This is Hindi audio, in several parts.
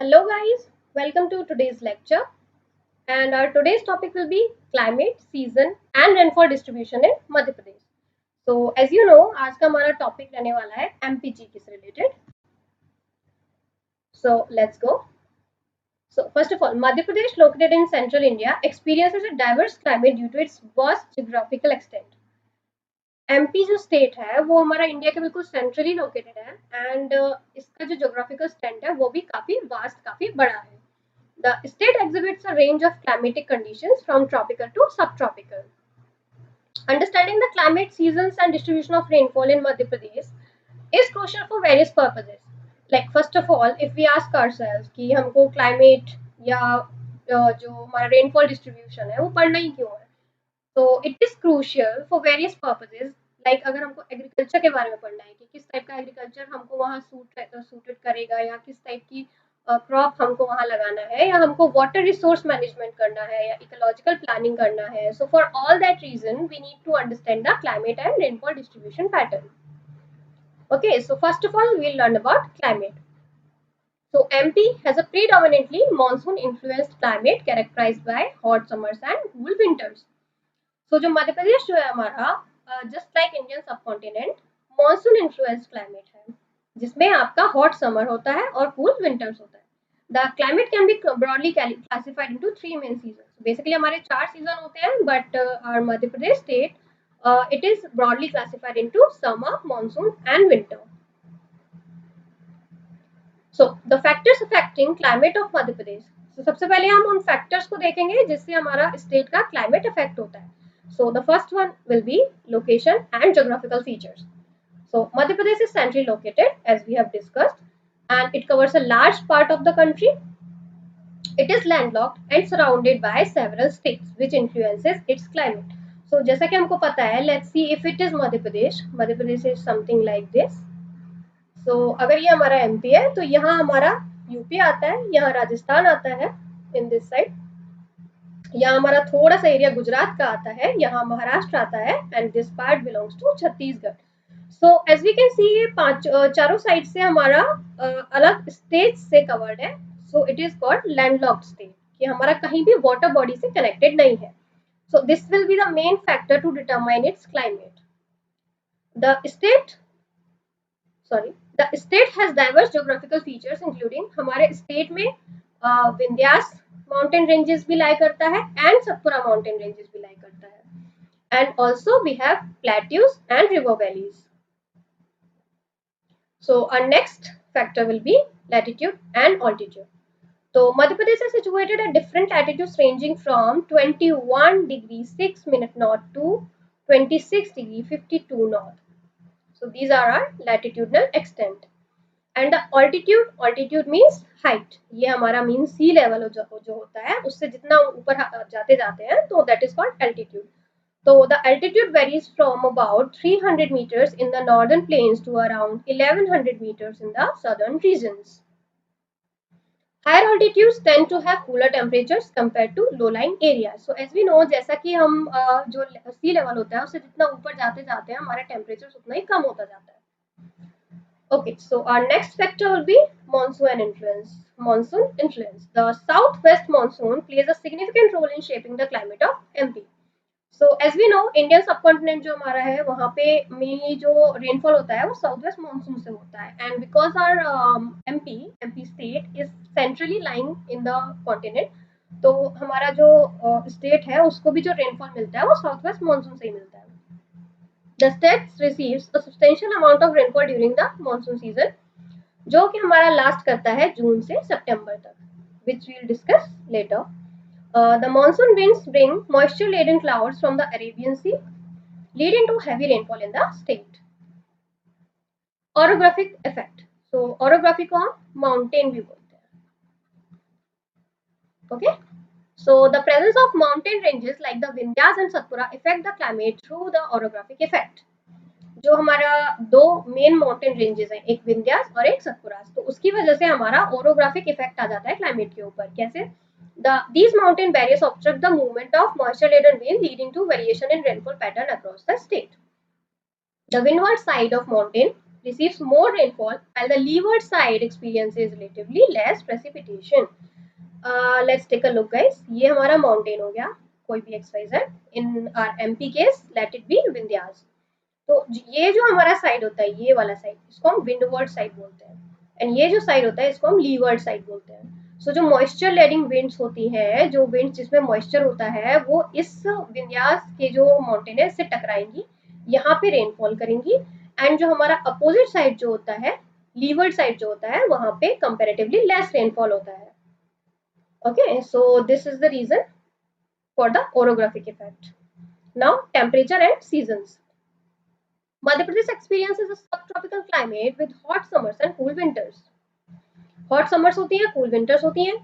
Hello guys, welcome to today's lecture and our today's topic will be climate, season and rainfall distribution in Madhya Pradesh. So as you know आज का हमारा टॉपिक रहने वाला है MPG से related. So let's go. So first of all, Madhya Pradesh located in central India experiences a diverse climate due to its vast geographical extent. MP जो स्टेट है वो हमारा इंडिया के बिल्कुल सेंट्रली लोकेटेड है एंड इसका जो जोग्राफिकल स्टैंड है वो भी काफी वास्ट काफी बड़ा है. The state exhibits a range of climatic conditions from tropical to subtropical. Understanding the climate, seasons, and distribution of rainfall in Madhya Pradesh is crucial for various purposes. Like first of all, if we ask ourselves कि हमको climate या जो हमारा rainfall distribution है वो पढ़ना ही क्यों है, तो it is crucial for various purposes. Like अगर हमको एग्रीकल्चर के बारे में पढ़ना है कि किस टाइप का एग्रीकल्चर हमको वहाँ सूटेड करेगा या किस टाइप की क्रॉप हमको वहाँ लगाना है या हमको वाटर रिसोर्स मैनेजमेंट करना है या इकोलॉजिकल प्लानिंग करना है. So for all that reason we need to understand the climate and rainfall distribution pattern. Okay, so first of all we'll learn about climate. So MP has a predominantly monsoon influenced climate characterized by hot summers and cool winters. तो जो मध्य प्रदेश जो है हमारा जस्ट लाइक इंडियन सब कॉन्टिनेंट मॉनसून इन्फ्लुएंस क्लाइमेट है जिसमें आपका हॉट समर होता है और कूल विंटर्स होता है. The climate can be broadly classified into three main season. Basically हमारे चार सीजन होते हैं but our Madhya Pradesh state it is broadly classified into summer monsoon and winter. So the factors affecting climate of Madhya Pradesh. तो सबसे पहले हम उन फैक्टर्स को देखेंगे जिससे हमारा स्टेट का क्लाइमेट अफेक्ट होता है. So the first one will be location and geographical features. So Madhya Pradesh is centrally located as we have discussed and it covers a large part of the country. It is landlocked and surrounded by several states which influences its climate. So जैसा कि हमको पता है, let's see if it is Madhya Pradesh. Madhya Pradesh is something like this. So अगर ये हमारा एमपी है तो यहाँ हमारा यूपी आता है, यहाँ राजस्थान आता है in this side, यहाँ हमारा थोड़ा सा एरिया गुजरात का आता है, यहाँ महाराष्ट्र आता है and this part belongs to Chhattisgarh. So as we can see ये चारों साइड से हमारा अलग स्टेट से कवर्ड है. So it is called landlocked state कि हमारा कहीं भी वाटर बॉडी से कनेक्टेड नहीं है. So this will be the main factor to determine its climate. The state the state has diverse geographical features including हमारे स्टेट में विंध्यास माउंटेन रेंजेस भी लाई करता है एंड सतपुरा माउंटेन रेंजेस भी लाई करता है and also we have plateaus and river valleys. So our next factor will be latitude and altitude. So Madhya Pradesh is situated at different latitudes ranging from 21 degree 6 minute north to 26 degree 52 north. So these are our latitudinal extent. And the altitude means height. ये हमारा mean sea level जो होता है उससे जितना ऊपर जाते जाते हैं तो that is called altitude. So the altitude varies from about 300 meters in the northern plains to around 1100 meters in the southern regions. Higher altitudes tend to have cooler temperatures compared to low-lying areas. So as we know, जैसा कि हम जो sea level होता है उससे जितना ऊपर जाते जाते हैं हमारा temperature उतना ही कम होता जाता है. Okay, so our next factor will be monsoon influence. Monsoon influence. The southwest monsoon plays a significant role in shaping the climate of MP. So as we know Indian subcontinent जो हमारा है वहाँ पे मेनली जो रेनफॉल होता है वो साउथ वेस्ट मानसून से होता है and because our MP state is centrally lying in the continent तो हमारा जो स्टेट है उसको भी जो रेनफॉल मिलता है वो साउथ वेस्ट मानसून से ही मिलता है. The state receives a substantial amount of rainfall during the monsoon season जो कि हमारा लास्ट करता है जून से सितंबर तक which we will discuss later. The monsoon winds bring moisture-laden clouds from the Arabian Sea, leading to heavy rainfall in the state. Orographic effect. So, orography को हम mountain view बोलते हैं. Okay. So, the presence of mountain ranges like the Vindhyas and Satpura affect the climate through the orographic effect. जो हमारा दो मेन माउंटेन रेंजेस हैं, एक विंध्यास और एक सतपुरा, तो उसकी वजह से हमारा ओरोग्राफिक इफेक्ट आ जाता है क्लाइमेट के ऊपर. कैसे? These mountain barriers obstruct the movement of moisture-laden wind, leading to variation in rainfall pattern across the state. The windward side of mountain receives more rainfall, while the leeward side experiences relatively less precipitation. Let's take a look, guys. ये हमारा माउंटेन हो गया, कोई भी XYZ. In our MP case, let it be Vindhyas. तो ये जो हमारा साइड होता है, ये वाला साइड, इसको हम विंडवर्ड साइड बोलते हैं, एंड ये जो साइड होता है इसको हम लीवर्ड साइड बोलते हैं. सो जो मॉइस्चर लेडिंग विंड्स होती हैं, जो विंड्स जिसमें मॉइस्चर होता है, वो इस विन्यास के जो माउंटेन है इससे टकराएंगी, यहाँ पे रेनफॉल करेंगी, एंड जो हमारा अपोजिट साइड जो होता है, लीवर्ड साइड जो होता है, वहां पे कंपेरेटिवली लेस रेनफॉल होता है. Okay, so this is the reason for the orographic effect. Now temperature and seasons. Madhya Pradesh experiences a subtropical climate with hot summers and cool winters. Hot summers होती हैं, cool winters होती हैं.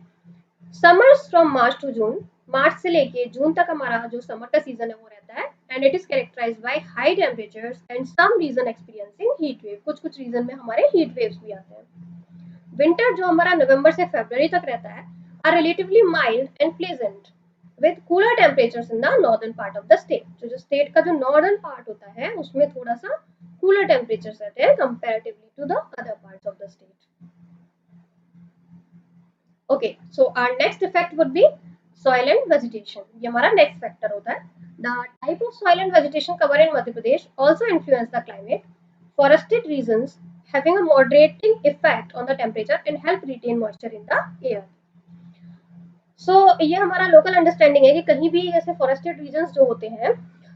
Summers from March to June. मार्च से लेके जून तक हमारा जो समर का सीजन है वो रहता है, and it is characterised by high temperatures and some region experiencing heat wave. कुछ रीजन में हमारे हीट वेव्स भी आते हैं. विंटर जो हमारा नवंबर से फरवरी तक रहता है are relatively mild and pleasant with cooler temperatures in the northern part of the state. जो स्टेट का जो नॉर्दर्न पार्ट होता है उसमें थोड़ा सा कूलर टेम्परेचर्स रहते हैं comparatively to the other parts of the state. Okay, so our next effect would be soil and vegetation. ये हमारा नेक्स्ट फैक्टर होता है. The type of soil and vegetation cover in Madhya Pradesh also influence the climate. Forested regions having a moderating effect on the temperature and help retain moisture in the air. ये हमारा लोकल अंडरस्टैंडिंग है कि कहीं भी ऐसे फॉरेस्टेड रीजन्स जो होते हैं,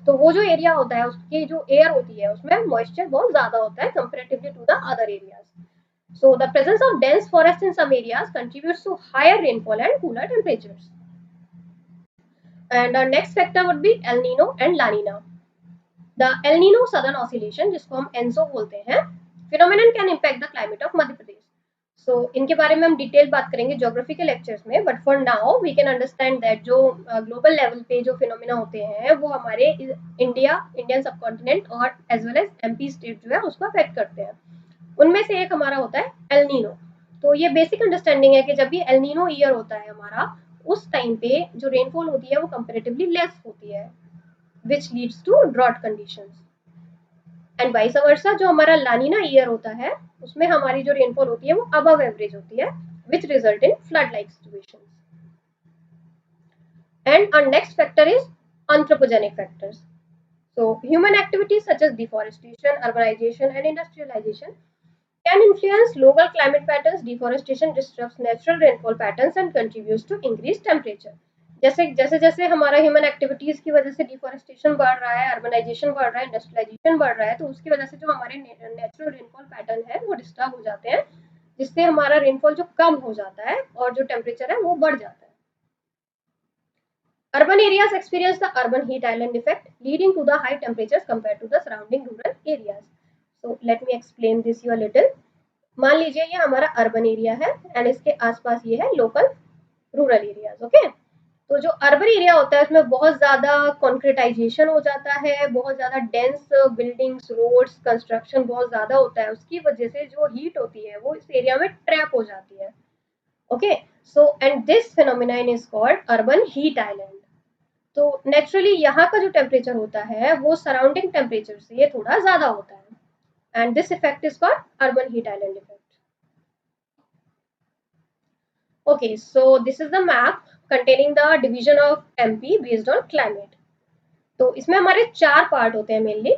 तो वो जो एरिया होता है उसकी जो एयर होती है उसमें मॉइस्चर बहुत ज्यादा होता है comparatively to the other areas. So the presence of dense forest in some areas contributes to higher rainfall and cooler temperatures. And our next factor would be El Nino and La Nina. The El Nino Southern Oscillation, जिसको हम ENSO बोलते हैं, phenomenon can impact the climate of Madhya Pradesh. सो इनके बारे में हम डिटेल बात करेंगे ज्योग्राफी के लेक्चर्स में, but for now we can understand that जो ग्लोबल लेवल पे जो फिनोमिना होते हैं वो हमारे इंडियन सब कॉन्टिनेंट और as well as MP state जो है उसको अफेक्ट करते हैं. उनमें से एक हमारा होता है एल नीनो. तो ये बेसिक अंडरस्टैंडिंग है कि जब भी एल नीनो ईयर होता है हमारा, उस टाइम पे जो रेनफॉल होती है वो कंपेरेटिवली लेस होती है, which leads to drought conditions. And vice versa जो हमारा लानीना ईयर होता है उसमें हमारी जो रेनफॉल होती है वो अबव एवरेज होती है, which result in flood like situations. And our next factor is anthropogenic factors. So human activities such as deforestation, urbanization and industrialization can influence local climate patterns. Deforestation disrupts natural rainfall patterns and contributes to increased temperature. जैसे जैसे हमारा ह्यूमन एक्टिविटीज की वजह से डिफॉरेस्टेशन बढ़ रहा है, अर्बनाइजेशन बढ़ रहा है, इंडस्ट्रियलाइजेशन बढ़ रहा है, तो उसकी वजह से जो हमारे नेचुरल रेनफॉल पैटर्न है वो डिस्टर्ब हो जाते हैं, जिससे हमारा रेनफॉल जो कम हो जाता है और जो टेम्परेचर है वो बढ़ जाता है. Urban areas experience the urban heat island effect, leading to the high temperatures compared to the surrounding rural areas. So let me explain this you a little. मान लीजिए ये हमारा अर्बन एरिया है एंड इसके आसपास ये है लोकल रूरल एरियाज. ओके, तो जो अर्बन एरिया होता है उसमें बहुत ज्यादा कॉन्क्रीटाइजेशन हो जाता है, बहुत ज्यादा डेंस बिल्डिंग्स, रोड्स, कंस्ट्रक्शन बहुत ज्यादा होता है, उसकी वजह से जो हीट होती है वो इस एरिया में ट्रैप हो जाती है. Okay, so and this phenomena is called urban heat island. तो नेचुरली यहाँ का जो टेम्परेचर होता है वो सराउंडिंग टेम्परेचर से थोड़ा ज्यादा होता है, and this effect is called urban heat island effect. Okay, so this is the map containing the division of MP based on climate. तो इसमें हमारे 4 पार्ट होते हैं मेनली.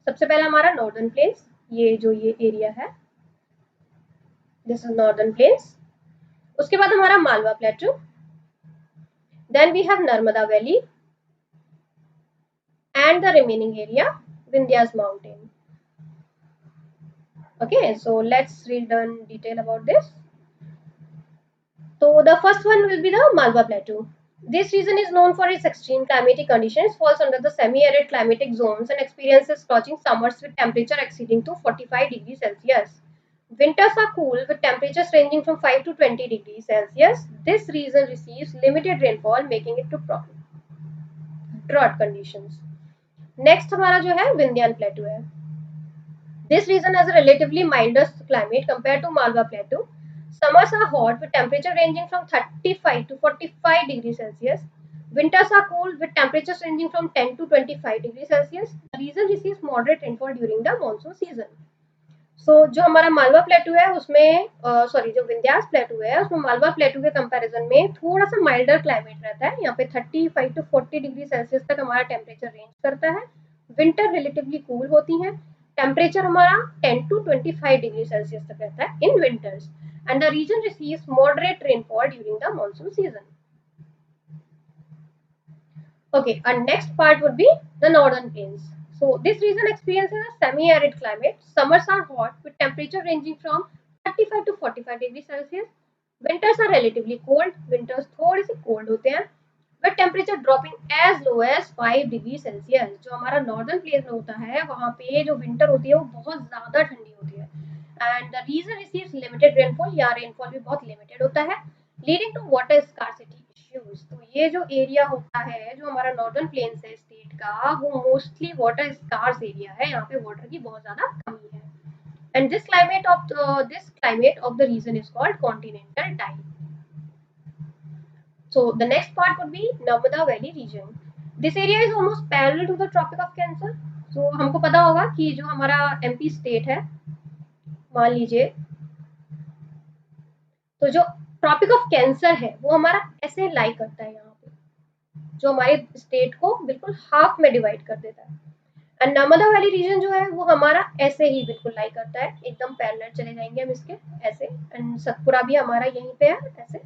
सबसे पहला हमारा नॉर्दर्न प्लेन्स, ये एरिया है, दिस इज नॉर्दर्न प्लेन्स. उसके बाद हमारा Malwa plateau, then we have Narmada valley and the remaining area Vindhyas mountain. Okay, so let's read in detail about this. So the first one will be the Malwa Plateau. This region is known for its extreme climatic conditions, falls under the semi-arid climatic zones and experiences scorching summers with temperature exceeding to 45 degrees Celsius. Winters are cool with temperatures ranging from 5 to 20 degrees Celsius. This region receives limited rainfall, making it to drought conditions. Next हमारा जो है Vindhyan Plateau है. This region has a relatively milder climate compared to Malwa Plateau. Summers are hot with temperature ranging from 35 to 45 degrees Celsius. Winters are cool with temperatures ranging from 10 to 25 degrees Celsius. The region receives moderate rainfall during the monsoon season. जो हमारा मालवा प्लेटू है उसमें सॉरी जो विंध्यास प्लेटू है उसमें मालवा प्लेटू के कंपैरिजन में थोड़ा सा माइल्डर क्लाइमेट रहता है। यहाँ पे 35 टू 40 डिग्री सेल्सियस तक हमारा टेम्परेचर रेंज करता है। विंटर रिलेटिवली कूल होती है। टेम्परेचर हमारा 10 टू 25 डिग्री सेल्सियस तक रहता है in winters and the region receives moderate rainfall during the monsoon season. Okay, and next part would be the northern plains. So this region experiences a semi-arid climate. Summers are hot with temperature ranging from 35 to 45 degrees Celsius. Winters are relatively cold. Winters थोड़े से cold होते हैं. But temperature dropping as low as 5 degree Celsius. जो हमारा नॉर्दर्न प्लेस में होता है वहाँ पे जो विंटर होती है वो बहुत ज़्यादा ठंडी होती है and the region receives limited rainfall. यहाँ रेनफॉल भी बहुत लिमिटेड होता है leading to water scarcity issues. तो ये जो एरिया होता है जो हमारा नॉर्दर्न प्लेन्स है स्टेट का वो मोस्टली वाटर स्कार्स एरिया है। यहाँ पे वाटर की बहुत ज़्यादा कमी है and this climate of the region is called continental type. So the next part would be Narmada Valley region. This area is almost parallel to the Tropic of Cancer. So हमको पता होगा कि जो हमारा एमपी स्टेट है मान लीजिए तो जो ट्रॉपिक ऑफ कैंसर है वो हमारा ऐसे लाई करता है यहाँ पे जो हमारे स्टेट को बिल्कुल हाफ में डिवाइड कर देता है एंड नर्मदा वैली रीजन जो है वो हमारा ऐसे ही बिल्कुल लाई करता है एकदम पैरेलल चले जाएंगे हम इसके ऐसे एंड सतपुरा भी हमारा यहीं पे है ऐसे।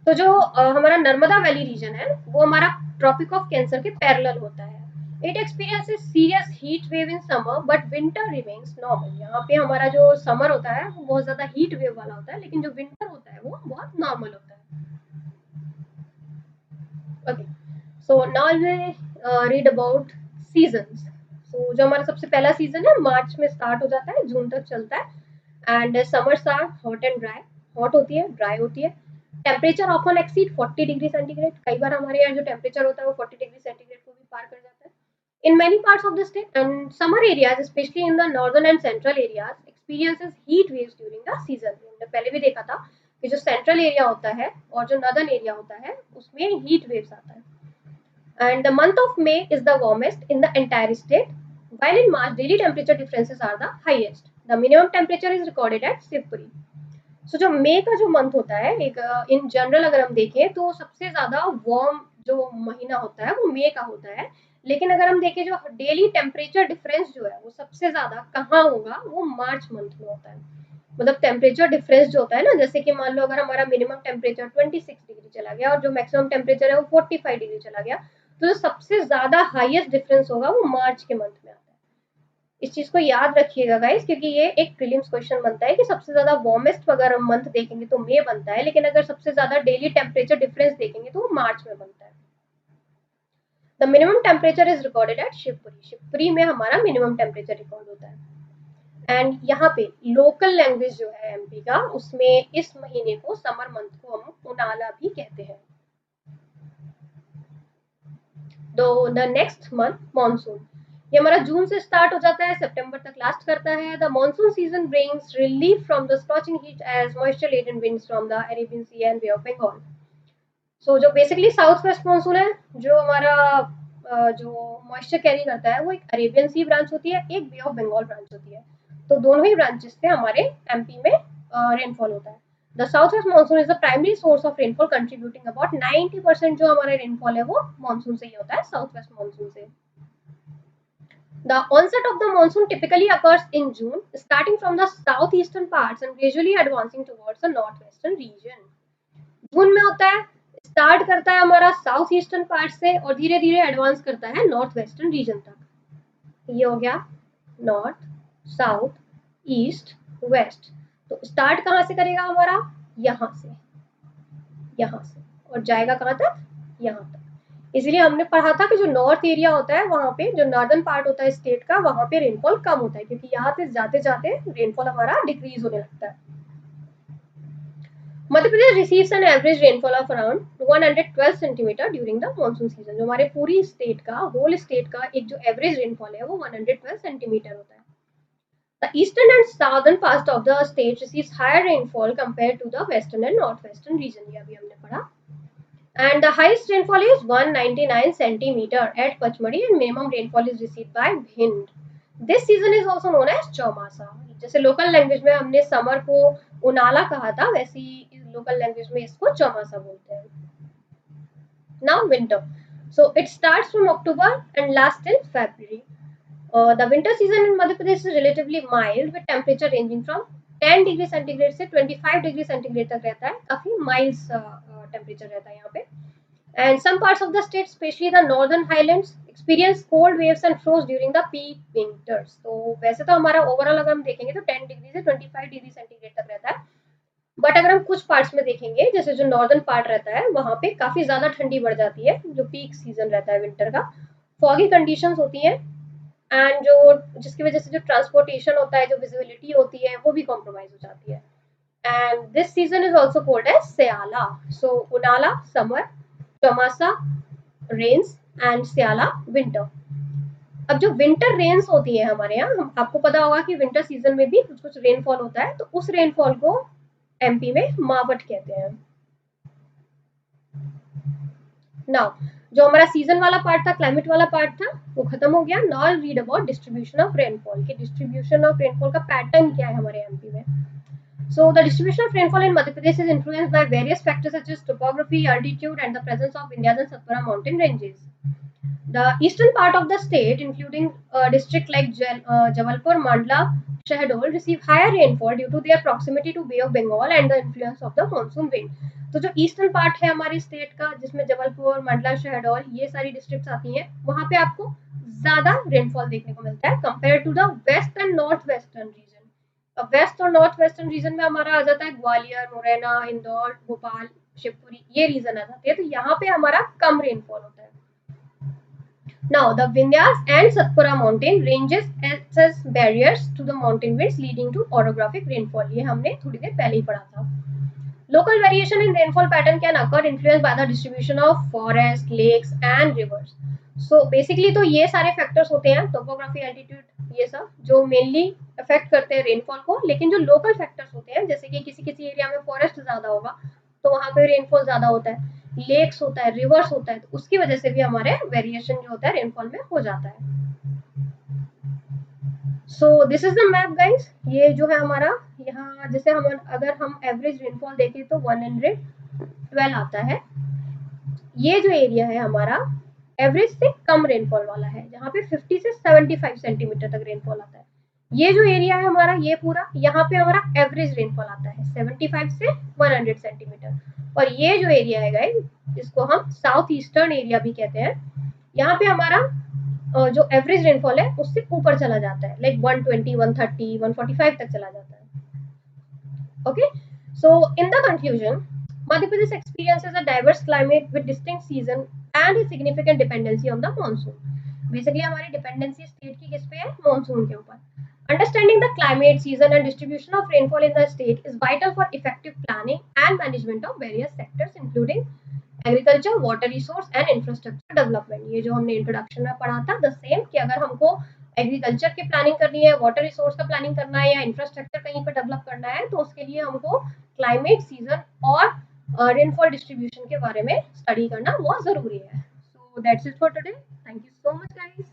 तो जो हमारा नर्मदा वैली रीजन है वो हमारा ट्रॉपिक ऑफ कैंसर के पैरेलल होता है। It experiences serious heat wave in summer but winter remains normal. यहाँ पे हमारा जो समर होता है वो बहुत ज्यादा हीट वेव वाला होता है लेकिन जो विंटर होता है वो बहुत नॉर्मल होता है। Okay so now we read about seasons. So जो हमारा सबसे पहला सीजन है मार्च में स्टार्ट हो जाता है जून तक चलता है and summers are hot and dry. Hot होती है ड्राई होती है। Temperature often exceed 40 degree centigrade. कई बार हमारे यहाँ जो टेम्परेचर होता है वो 40 डिग्री सेंटीग्रेड को भी पार कर जाता है in many parts of the state and summer areas especially in the northern and central areas experiences heat waves during the season। हमने पहले भी देखा था कि जो सेंट्रल एरिया होता है और जो नॉर्दर्न एरिया होता है उसमें हीट वेव्स आता है and the month of May is the warmest in the entire state while in March daily temperature differences are the highest। the minimum temperature is recorded at Shivpuri। सो जो मई का जो मंथ होता है एक इन जनरल अगर हम देखें तो सबसे ज्यादा वार्म जो महीना होता है वो मई का होता है लेकिन अगर हम देखें जो डेली टेम्परेचर डिफरेंस जो है वो सबसे ज्यादा कहाँ होगा वो मार्च मंथ में होता है। मतलब टेम्परेचर डिफरेंस जो होता है ना जैसे कि मान लो अगर हमारा मिनिमम टेम्परेचर 26 डिग्री चला गया और जो मैक्सिमम टेम्परेचर है वो 45 डिग्री चला गया तो जो सबसे ज्यादा हाईएस्ट डिफरेंस होगा वो मार्च के मंथ में आता है। इस चीज को याद रखिएगा गाइस क्योंकि ये एक प्रीलिम्स क्वेश्चन बनता है कि सबसे ज्यादा वार्मेस्ट अगर हम मंथ देखेंगे तो मई बनता है लेकिन अगर सबसे ज्यादा डेली टेम्परेचर डिफरेंस देखेंगे तो वो मार्च में बनता है। The minimum temperature is recorded at Shivpuri. Shivpuri में हमारा मिनिमम टेम्परेचर रिकॉर्ड होता है एंड यहाँ पे लोकल लैंग्वेज जो है एमपी का उसमें इस महीने को समर मंथ को हम उनाला भी कहते हैं। The next month monsoon. ये हमारा जून से स्टार्ट हो जाता है सितंबर तक लास्ट करता है। The monsoon season brings relief from the scorching heat as moisture laden winds from the Arabian Sea and Bay of Bengal. So जो बेसिकली साउथ वेस्ट मानसून है जो हमारा जो मॉइस्चर कैरी करता है वो एक अरेबियन सी ब्रांच होती है एक बे ऑफ बंगाल ब्रांच होती है। तो दोनों ही ब्रांचेस से हमारे एमपी में रेनफॉल होता है। The southwest monsoon is the primary source of rainfall contributing about 90% जो हमारा रेनफॉल है वो मानसून से ही होता है साउथ वेस्ट मानसून से। The onset of the monsoon typically occurs in June, starting from the southeastern parts and gradually advancing towards the northwestern region। जून में होता है स्टार्ट करता है हमारा साउथ ईस्टर्न पार्ट से और धीरे धीरे एडवांस करता है नॉर्थ वेस्टर्न रीजन तक। ये हो गया नॉर्थ साउथ ईस्ट वेस्ट। तो स्टार्ट कहाँ से करेगा हमारा यहाँ से और जाएगा कहाँ तक यहाँ तक। इसलिए हमने पढ़ा था कि जो नॉर्थ एरिया होता है वहां पे जो नॉर्दर्न पार्ट होता है स्टेट का वहां पे रेनफॉल कम होता है क्योंकि यहाँ से जाते जाते रेनफॉल हमारा डिक्रीज होने लगता है। Madhya Pradesh receives an average rainfall of around 112 centimetre during the monsoon season. जो हमारे पूरी स्टेट का होल स्टेट का एक जो एवरेज रेनफॉल है वो 112 सेंटीमीटर होता है। The eastern and southern parts of the state receives higher rainfall compared to the western and northwestern region। ये अभी हमने पढ़ा। And the highest rainfall is 199 centimeter at Pachmadi and minimum rainfall is received by Bhind। This season is also known as chaumasa. जैसे लोकल लैंग्वेज में हमने समर को उनाला कहा था, वैसे ही लोकल लैंग्वेज में इसको चौमासा बोलते हैं। Now winter, so it starts from October and last till February. The winter season in Madhya Pradesh is relatively mild with temperature ranging from 10 degree centigrade से 25 डिग्री सेंटीग्रेड तक रहता है। काफी माइल्ड टेम्परेचर रहता है यहाँ पे। And some parts of the state, especially the northern highlands, experience cold waves and frost during the peak winters. तो वैसे तो हमारा ओवरऑल अगर हम देखेंगे तो 10 डिग्री से 25 डिग्री सेंटीग्रेड तक रहता है, बट अगर हम कुछ पार्ट्स में देखेंगे, जैसे जो नॉर्दर्न पार्ट रहता है वहां पे काफी ज्यादा ठंडी बढ़ जाती है, जो पीक सीजन रहता है विंटर का। फॉगी कंडीशंस होती हैं, एंड जो जिसकी वजह से जो ट्रांसपोर्टेशन होता है, जो विजिबिलिटी होती है, वो भी कॉम्प्रोमाइज हो जाती है। And this season is also called as syala. So unala summer, chaumasa rains and syala winter. अब जो विंटर रेन्स होती है हमारे यहाँ, आपको पता होगा कि विंटर सीजन में भी कुछ कुछ रेनफॉल होता है, तो उस रेनफॉल को एमपी में मावट कहते हैं। नाउ जो हमारा सीजन वाला पार्ट था, क्लाइमेट वाला पार्ट था, वो खत्म हो गया। Now read about distribution of rainfall, कि डिस्ट्रीब्यूशन ऑफ रेनफॉल का पैटर्न क्या है हमारे एमपी में। So the distribution of rainfall in Madhya Pradesh is influenced by various factors such as topography, altitude, and the presence of Vindhyas and Satpura mountain ranges. The eastern part of the state, including districts like Jabalpur, Mandla, Shahdol, receive higher rainfall due to their proximity to Bay of Bengal and the influence of the monsoon wind. तो जो ईस्टर्न पार्ट है हमारी स्टेट का, जिसमें जबलपुर, मंडला, शहडोल, ये सारी डिस्ट्रिक्ट्स आती हैं, वहां पे आपको ज्यादा रेनफॉल देखने को मिलता है compare to the west and north western region. अब वेस्ट और नॉर्थ वेस्टर्न रीजन में हमारा आ जाता है ग्वालियर, मुरैना, इंदौर, भोपाल, शिवपुरी, ये रीजन आ जाती है, तो यहाँ पे हमारा कम रेनफॉल होता है। Now, the Vindhyas and Satpura mountain ranges act as barriers to the mountain winds leading to orographic rainfall. ये हमने थोड़ी देर पहले ही पढ़ा था। Local variation in rainfall pattern can occur influenced by the distribution of forest, lakes and rivers. So basically तो ये सारे factors होते हैं, topography, altitude, ये सब जो mainly affect करते हैं rainfall को, लेकिन जो local factors होते हैं, जैसे कि किसी किसी एरिया में forest ज़्यादा होगा तो वहाँ पे rainfall ज़्यादा होता है, लेक्स होता है, रिवर्स होता है, तो उसकी वजह से भी हमारे वेरिएशन जो होता है रेनफॉल में हो जाता है। So this is the map guys. ये जो है हमारा, यहाँ जैसे हम अगर हम एवरेज रेनफॉल देखें तो 112 आता है। ये जो एरिया है हमारा एवरेज से कम रेनफॉल वाला है, जहाँ पे 50 से 75 सेंटीमीटर तक रेनफॉल आता है। ये जो एरिया है हमारा, ये पूरा, यहाँ पे हमारा एवरेज रेनफॉल आता है 75 से 100 सेंटीमीटर। और ये जो एरिया है गाइस, जिसको हम साउथ ईस्टर्न एरिया भी कहते हैं, यहाँ पे हमारा जो एवरेज रेनफॉल है उससे ऊपर चला जाता है, लाइक 120, 130, 145 तक चला जाता है। Okay, so in the conclusion, Madhya Pradesh experiences a diverse climate with distinct season and a significant dependency on the monsoon. Basically हमारी dependency state की किस पे है? Monsoon के ऊपर। Understanding the climate, season and distribution of rainfall in the state is vital for effective planning and management of various sectors including agriculture, water resource and infrastructure development. ये जो हमने इंट्रोडक्शन में पढ़ा था, द सेम, कि अगर हमको एग्रीकल्चर की प्लानिंग करनी है, वाटर रिसोर्स का प्लानिंग करना है, या इंफ्रास्ट्रक्चर कहीं पर डेवलप करना है, तो उसके लिए हमको क्लाइमेट, सीजन और रेनफॉल डिस्ट्रीब्यूशन के बारे में स्टडी करना बहुत जरूरी है। So that's it for today. Thank you so much guys.